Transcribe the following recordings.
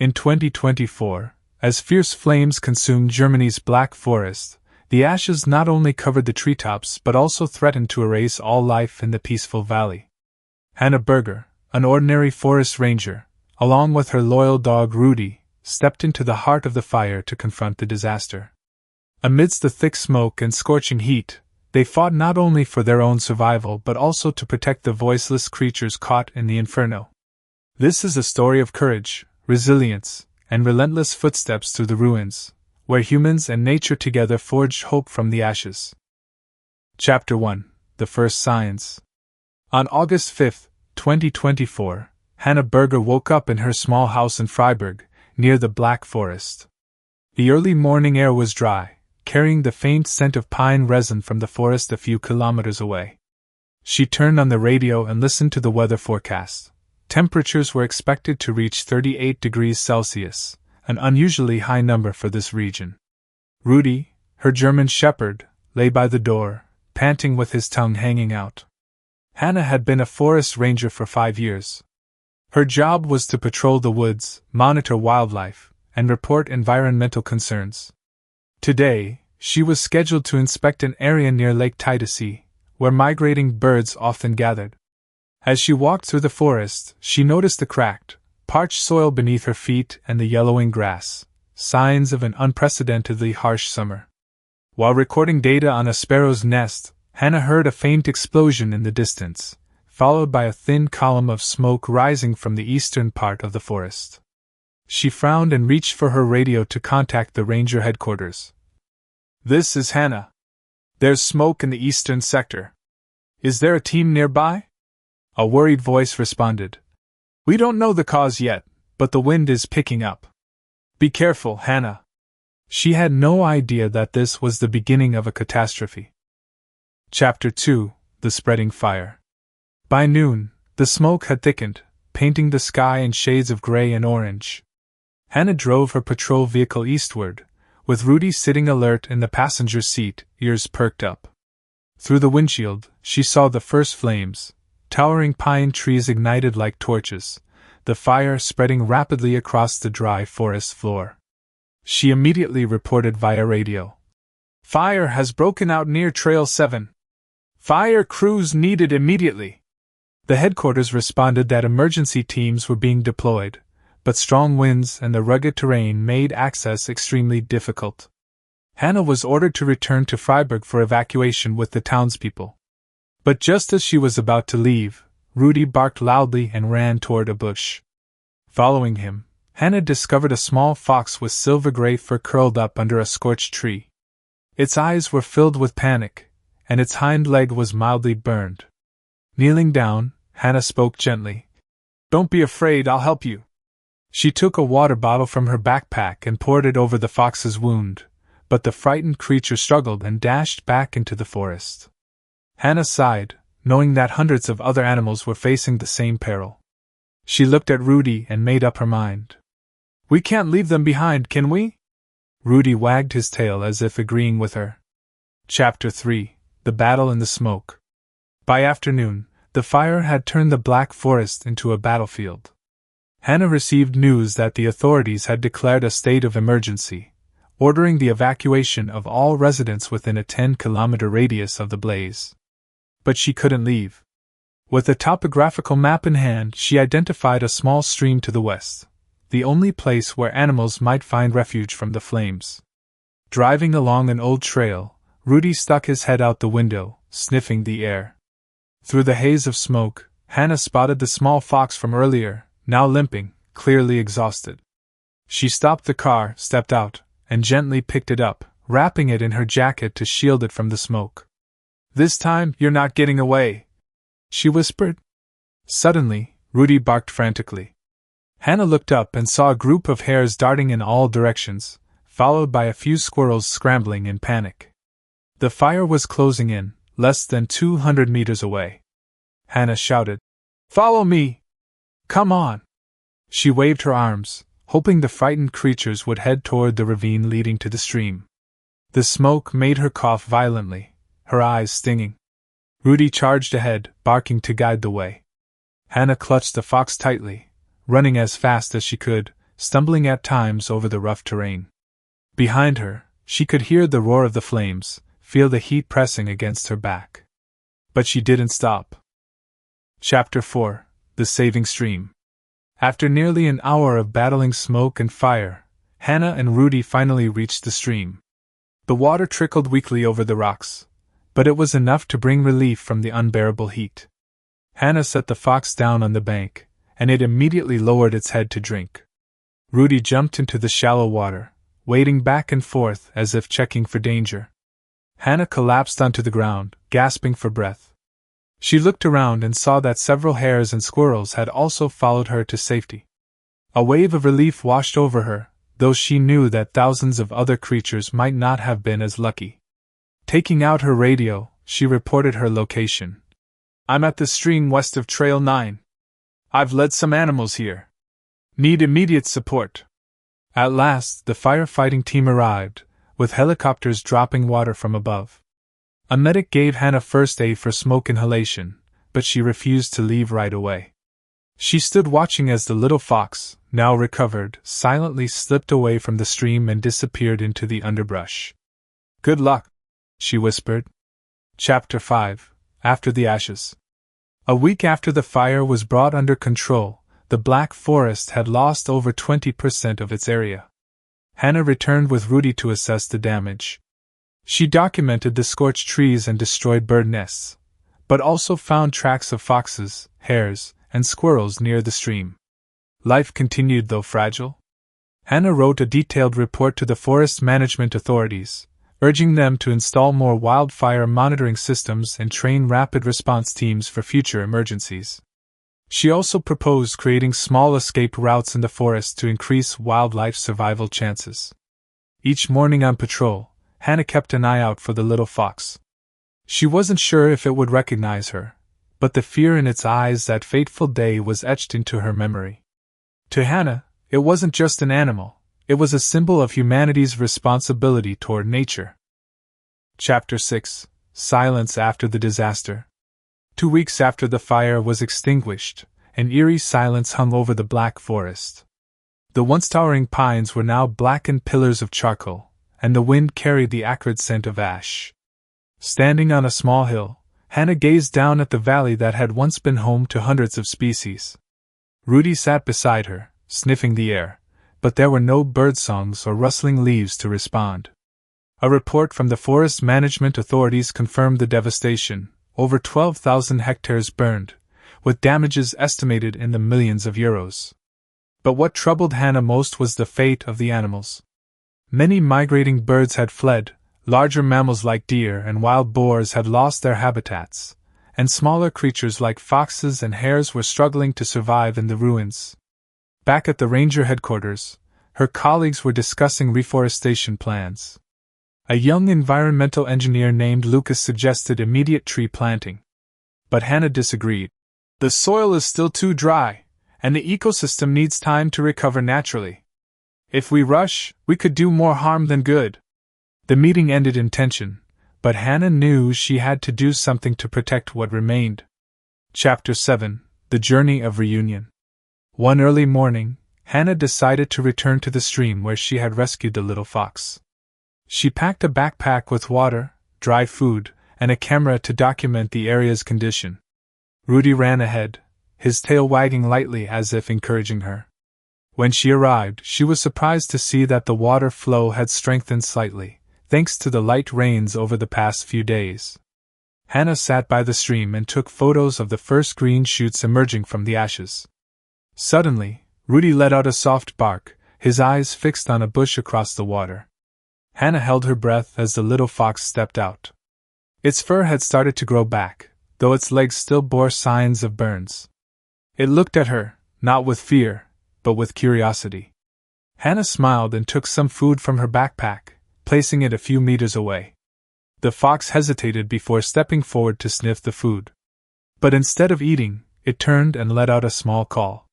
In 2024, as fierce flames consumed Germany's Black Forest, the ashes not only covered the treetops but also threatened to erase all life in the peaceful valley. Hannah Berger, an ordinary forest ranger, along with her loyal dog Rudy, stepped into the heart of the fire to confront the disaster. Amidst the thick smoke and scorching heat, they fought not only for their own survival but also to protect the voiceless creatures caught in the inferno. This is a story of courage, resilience, and relentless footsteps through the ruins, where humans and nature together forged hope from the ashes. Chapter 1: The First Signs. On August 5, 2024, Hannah Berger woke up in her small house in Freiburg, near the Black Forest. The early morning air was dry, carrying the faint scent of pine resin from the forest a few kilometers away. She turned on the radio and listened to the weather forecast. Temperatures were expected to reach 38 degrees Celsius, an unusually high number for this region. Rudy, her German shepherd, lay by the door, panting with his tongue hanging out. Hannah had been a forest ranger for 5 years. Her job was to patrol the woods, monitor wildlife, and report environmental concerns. Today, she was scheduled to inspect an area near Lake Titusee, where migrating birds often gathered. As she walked through the forest, she noticed the cracked, parched soil beneath her feet and the yellowing grass, signs of an unprecedentedly harsh summer. While recording data on a sparrow's nest, Hannah heard a faint explosion in the distance, followed by a thin column of smoke rising from the eastern part of the forest. She frowned and reached for her radio to contact the ranger headquarters. "This is Hannah. There's smoke in the eastern sector. Is there a team nearby?" A worried voice responded. "We don't know the cause yet, but the wind is picking up. Be careful, Hannah." She had no idea that this was the beginning of a catastrophe. Chapter 2: The Spreading Fire. By noon, the smoke had thickened, painting the sky in shades of gray and orange. Hannah drove her patrol vehicle eastward, with Rudy sitting alert in the passenger seat, ears perked up. Through the windshield, she saw the first flames, towering pine trees ignited like torches, the fire spreading rapidly across the dry forest floor. She immediately reported via radio. "Fire has broken out near Trail 7. Fire crews needed immediately." The headquarters responded that emergency teams were being deployed, but strong winds and the rugged terrain made access extremely difficult. Hannah was ordered to return to Freiburg for evacuation with the townspeople. But just as she was about to leave, Rudy barked loudly and ran toward a bush. Following him, Hannah discovered a small fox with silver-gray fur curled up under a scorched tree. Its eyes were filled with panic, and its hind leg was mildly burned. Kneeling down, Hannah spoke gently. "Don't be afraid, I'll help you." She took a water bottle from her backpack and poured it over the fox's wound, but the frightened creature struggled and dashed back into the forest. Hannah sighed, knowing that hundreds of other animals were facing the same peril. She looked at Rudy and made up her mind. "We can't leave them behind, can we?" Rudy wagged his tail as if agreeing with her. Chapter 3: The Battle in the Smoke. By afternoon, the fire had turned the Black Forest into a battlefield. Hannah received news that the authorities had declared a state of emergency, ordering the evacuation of all residents within a 10-kilometer radius of the blaze. But she couldn't leave. With a topographical map in hand, she identified a small stream to the west, the only place where animals might find refuge from the flames. Driving along an old trail, Rudy stuck his head out the window, sniffing the air. Through the haze of smoke, Hannah spotted the small fox from earlier, now limping, clearly exhausted. She stopped the car, stepped out, and gently picked it up, wrapping it in her jacket to shield it from the smoke. "This time, you're not getting away," she whispered. Suddenly, Rudy barked frantically. Hannah looked up and saw a group of hares darting in all directions, followed by a few squirrels scrambling in panic. The fire was closing in, less than 200 meters away. Hannah shouted, "Follow me! Come on!" She waved her arms, hoping the frightened creatures would head toward the ravine leading to the stream. The smoke made her cough violently, her eyes stinging. Rudy charged ahead, barking to guide the way. Hannah clutched the fox tightly, running as fast as she could, stumbling at times over the rough terrain. Behind her, she could hear the roar of the flames, feel the heat pressing against her back. But she didn't stop. Chapter 4: The Saving Stream. After nearly an hour of battling smoke and fire, Hannah and Rudy finally reached the stream. The water trickled weakly over the rocks, but it was enough to bring relief from the unbearable heat. Hannah set the fox down on the bank, and it immediately lowered its head to drink. Rudy jumped into the shallow water, wading back and forth as if checking for danger. Hannah collapsed onto the ground, gasping for breath. She looked around and saw that several hares and squirrels had also followed her to safety. A wave of relief washed over her, though she knew that thousands of other creatures might not have been as lucky. Taking out her radio, she reported her location. "I'm at the stream west of Trail 9. I've led some animals here. Need immediate support." At last, the firefighting team arrived, with helicopters dropping water from above. A medic gave Hannah first aid for smoke inhalation, but she refused to leave right away. She stood watching as the little fox, now recovered, silently slipped away from the stream and disappeared into the underbrush. "Good luck," she whispered. Chapter 5: After the Ashes. A week after the fire was brought under control, the Black Forest had lost over 20% of its area. Hannah returned with Rudy to assess the damage. She documented the scorched trees and destroyed bird nests, but also found tracks of foxes, hares, and squirrels near the stream. Life continued, though fragile. Hannah wrote a detailed report to the forest management authorities, urging them to install more wildfire monitoring systems and train rapid response teams for future emergencies. She also proposed creating small escape routes in the forest to increase wildlife survival chances. Each morning on patrol, Hannah kept an eye out for the little fox. She wasn't sure if it would recognize her, but the fear in its eyes that fateful day was etched into her memory. To Hannah, it wasn't just an animal, it was a symbol of humanity's responsibility toward nature. Chapter 6: Silence After the Disaster. 2 weeks after the fire was extinguished, an eerie silence hung over the Black Forest. The once towering pines were now blackened pillars of charcoal, and the wind carried the acrid scent of ash. Standing on a small hill, Hannah gazed down at the valley that had once been home to hundreds of species. Rudy sat beside her, sniffing the air, but there were no birdsongs or rustling leaves to respond. A report from the forest management authorities confirmed the devastation: over 12,000 hectares burned, with damages estimated in the millions of euros. But what troubled Hannah most was the fate of the animals. Many migrating birds had fled, larger mammals like deer and wild boars had lost their habitats, and smaller creatures like foxes and hares were struggling to survive in the ruins. Back at the ranger headquarters, her colleagues were discussing reforestation plans. A young environmental engineer named Lucas suggested immediate tree planting. But Hannah disagreed. "The soil is still too dry, and the ecosystem needs time to recover naturally. If we rush, we could do more harm than good." The meeting ended in tension, but Hannah knew she had to do something to protect what remained. Chapter 7: The Journey of Reunion. One early morning, Hannah decided to return to the stream where she had rescued the little fox. She packed a backpack with water, dry food, and a camera to document the area's condition. Rudy ran ahead, his tail wagging lightly as if encouraging her. When she arrived, she was surprised to see that the water flow had strengthened slightly, thanks to the light rains over the past few days. Hannah sat by the stream and took photos of the first green shoots emerging from the ashes. Suddenly, Rudy let out a soft bark, his eyes fixed on a bush across the water. Hannah held her breath as the little fox stepped out. Its fur had started to grow back, though its legs still bore signs of burns. It looked at her, not with fear, but with curiosity. Hannah smiled and took some food from her backpack, placing it a few meters away. The fox hesitated before stepping forward to sniff the food. But instead of eating, it turned and let out a small call.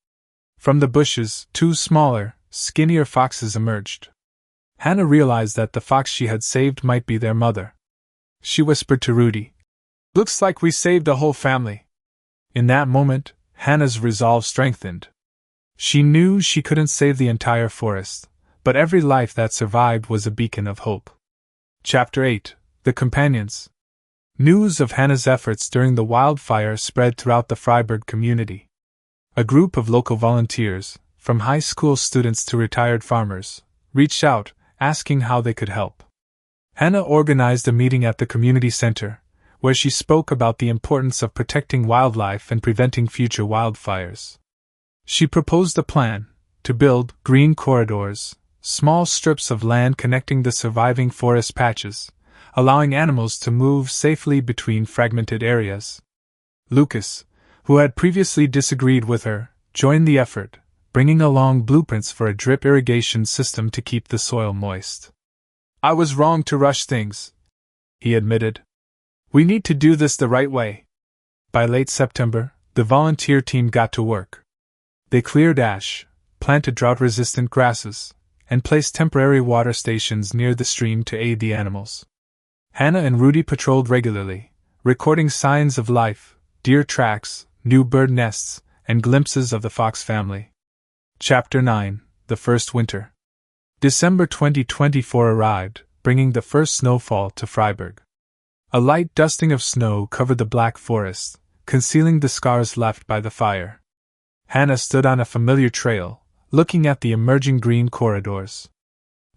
From the bushes, 2 smaller, skinnier foxes emerged. Hannah realized that the fox she had saved might be their mother. She whispered to Rudy, "Looks like we saved a whole family." In that moment, Hannah's resolve strengthened. She knew she couldn't save the entire forest, but every life that survived was a beacon of hope. Chapter 8: The Companions. News of Hannah's efforts during the wildfire spread throughout the Freiburg community. A group of local volunteers, from high school students to retired farmers, reached out, asking how they could help. Hannah organized a meeting at the community center, where she spoke about the importance of protecting wildlife and preventing future wildfires. She proposed a plan to build green corridors, small strips of land connecting the surviving forest patches, allowing animals to move safely between fragmented areas. Lucas, who had previously disagreed with her, joined the effort, bringing along blueprints for a drip irrigation system to keep the soil moist. "I was wrong to rush things," he admitted. "We need to do this the right way." By late September, the volunteer team got to work. They cleared ash, planted drought-resistant grasses, and placed temporary water stations near the stream to aid the animals. Hannah and Rudy patrolled regularly, recording signs of life, deer tracks, new bird nests, and glimpses of the fox family. Chapter 9: The First Winter. December 2024 arrived, bringing the first snowfall to Freiburg. A light dusting of snow covered the Black Forest, concealing the scars left by the fire. Hannah stood on a familiar trail, looking at the emerging green corridors.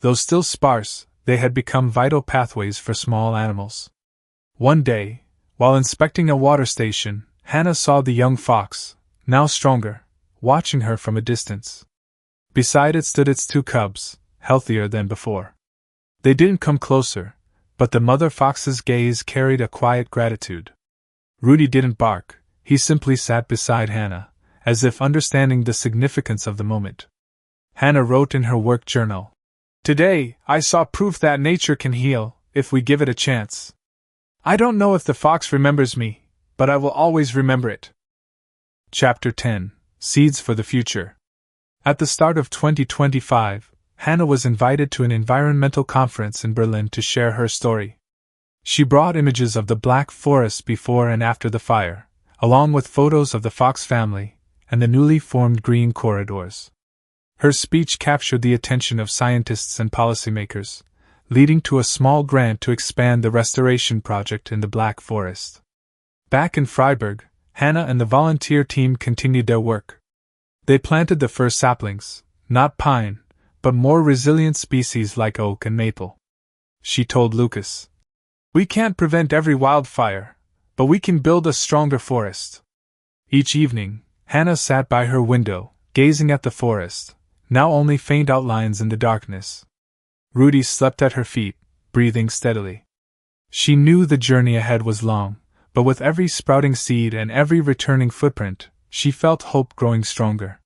Though still sparse, they had become vital pathways for small animals. One day, while inspecting a water station, Hannah saw the young fox, now stronger, watching her from a distance. Beside it stood its two cubs, healthier than before. They didn't come closer, but the mother fox's gaze carried a quiet gratitude. Rudy didn't bark, he simply sat beside Hannah, as if understanding the significance of the moment. Hannah wrote in her work journal, "Today, I saw proof that nature can heal, if we give it a chance. I don't know if the fox remembers me, but I will always remember it." Chapter 10: Seeds for the Future. At the start of 2025, Hannah was invited to an environmental conference in Berlin to share her story. She brought images of the Black Forest before and after the fire, along with photos of the fox family and the newly formed green corridors. Her speech captured the attention of scientists and policymakers, leading to a small grant to expand the restoration project in the Black Forest. Back in Freiburg, Hannah and the volunteer team continued their work. They planted the first saplings, not pine, but more resilient species like oak and maple. She told Lucas, "We can't prevent every wildfire, but we can build a stronger forest." Each evening, Hannah sat by her window, gazing at the forest, now only faint outlines in the darkness. Rudy slept at her feet, breathing steadily. She knew the journey ahead was long, but with every sprouting seed and every returning footprint, she felt hope growing stronger.